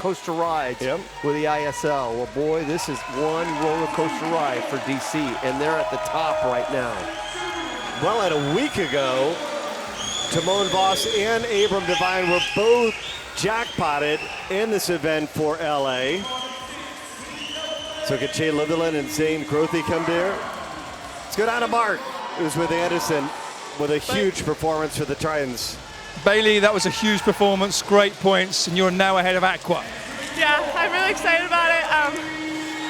coaster rides with the ISL. Well, boy, this is one roller coaster ride for DC, and they're at the top right now. Well, at a week ago, Tomoe and Hvas and Abrahm Devine were both jackpotted in this event for LA. So could Jay Litherland and Zane Grothy come there? Let's go down to Mark, who's with Anderson, with a huge performance for the Titans. Bailey, that was a huge performance, great points, and you're now ahead of Aqua. Yeah, I'm really excited about it.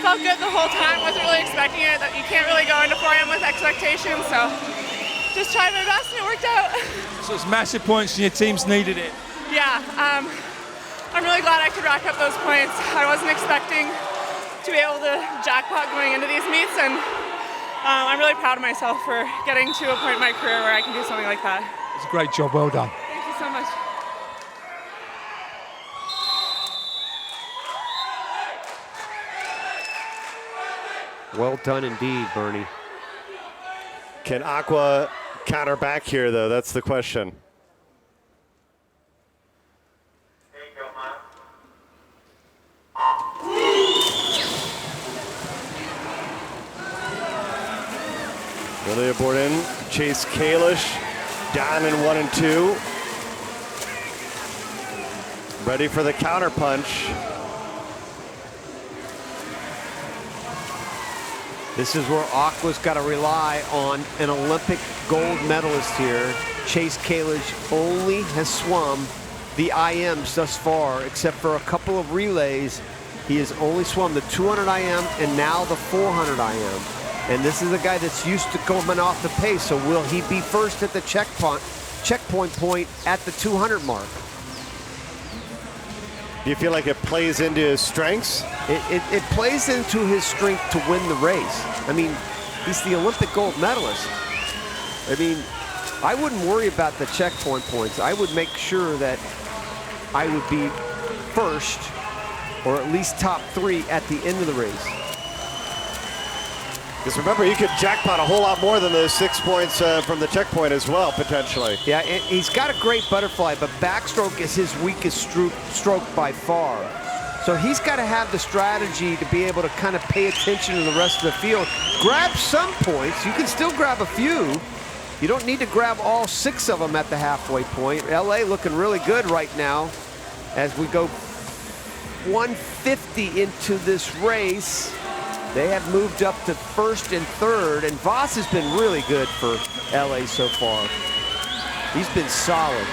Felt good the whole time, wasn't really expecting it. You can't really go into 4am with expectations, so just tried my best and it worked out. So it's massive points and your team's needed it. Yeah, I'm really glad I could rack up those points. I wasn't expecting to be able to jackpot going into these meets, and I'm really proud of myself for getting to a point in my career where I can do something like that. It's a great job, well done. Thank you so much. Well done indeed, Bernie. Can Aqua counter back here, though? That's the question. Really aboard in. Chase Kalisz down in 1 and 2. Ready for the counter punch. This is where Aqua's got to rely on an Olympic gold medalist here. Chase Kalisz only has swum the IMs thus far, except for a couple of relays. He has only swum the 200 IM and now the 400 IM. And this is a guy that's used to coming off the pace, so will he be first at the checkpoint point at the 200 mark? Do you feel like it plays into his strengths? It plays into his strength to win the race. I mean, he's the Olympic gold medalist. I mean, I wouldn't worry about the checkpoint points. I would make sure that I would be first, or at least top 3 at the end of the race. Because remember, he could jackpot a whole lot more than those 6 points from the checkpoint as well, potentially. Yeah, and he's got a great butterfly, but backstroke is his weakest stroke by far. So he's got to have the strategy to be able to kind of pay attention to the rest of the field. Grab some points. You can still grab a few. You don't need to grab all 6 of them at the halfway point. LA looking really good right now as we go 150 into this race. They have moved up to 1st and 3rd, and Hvas has been really good for LA so far. He's been solid.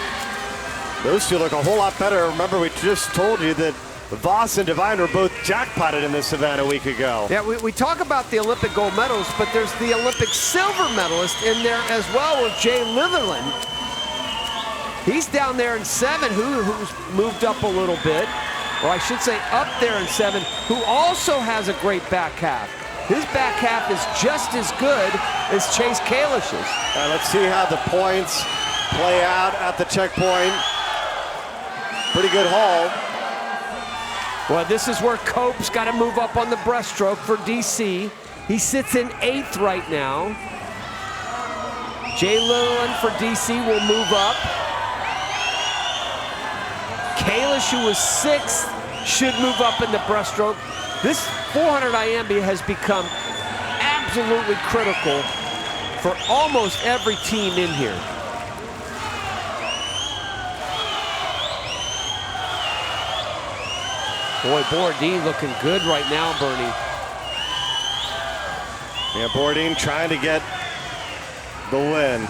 Those two look a whole lot better. Remember, we just told you that Hvas and Devine were both jackpotted in this event a week ago. Yeah, we talk about the Olympic gold medals, but there's the Olympic silver medalist in there as well with Jay Litherland. He's down there in 7, who's moved up a little bit. Or I should say up there in 7, who also has a great back half. His back half is just as good as Chase Kalish's. Let's see how the points play out at the checkpoint. Pretty good haul. Well, this is where Cope's got to move up on the breaststroke for DC. He sits in 8th right now. Jay Litherland for DC will move up. Kalisz, who was 6th, should move up in the breaststroke. This 400 IMB has become absolutely critical for almost every team in here. Boy, Bourdin looking good right now, Bernie. Yeah, Bourdin trying to get the win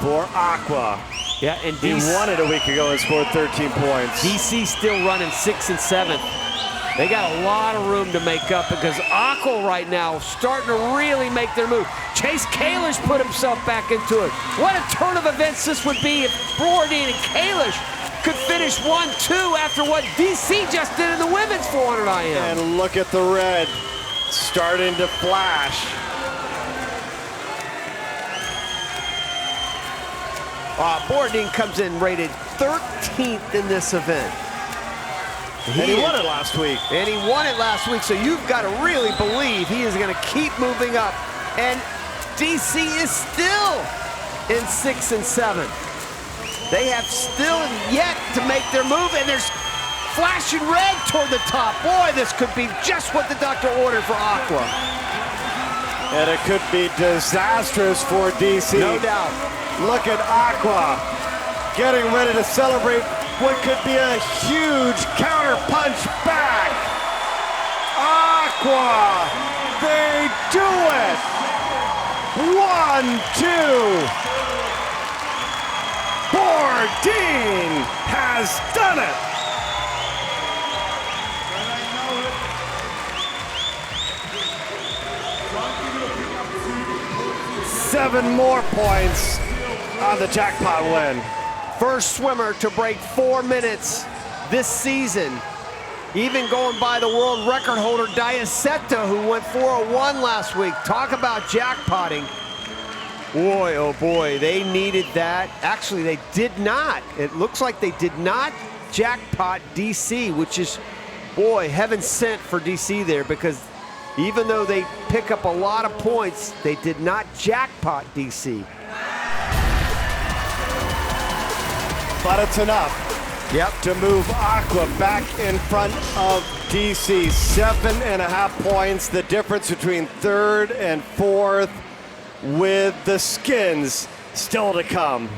for Aqua. Yeah, and he won it a week ago and scored 13 points. DC still running 6th and 7th. They got a lot of room to make up because Aqua right now starting to really make their move. Chase Kalisz put himself back into it. What a turn of events this would be if Bourdin and Kalisz could finish 1-2 after what DC just did in the women's 400 IM. And look at the red starting to flash. Bourdin comes in rated 13th in this event. And he won it last week. And he won it last week, so you've got to really believe he is going to keep moving up. And DC is still in 6th and 7th. They have still yet to make their move, and there's flashing red toward the top. Boy, this could be just what the doctor ordered for Aqua. And it could be disastrous for DC. No doubt. Look at Aqua getting ready to celebrate what could be a huge counter punch back. Aqua, they do it. 1, 2. Bourdin has done it. Seven more points on the jackpot win. First swimmer to break 4 minutes this season. Even going by the world record holder Diacetta, who went 4:01 last week. Talk about jackpotting. Boy, oh boy, they needed that. Actually, they did not. It looks like they did not jackpot DC, which is, boy, heaven sent for DC there, because even though they pick up a lot of points, they did not jackpot DC. But it's enough. Yep. To move Aqua back in front of DC. 7.5 points, the difference between third and fourth, with the skins still to come.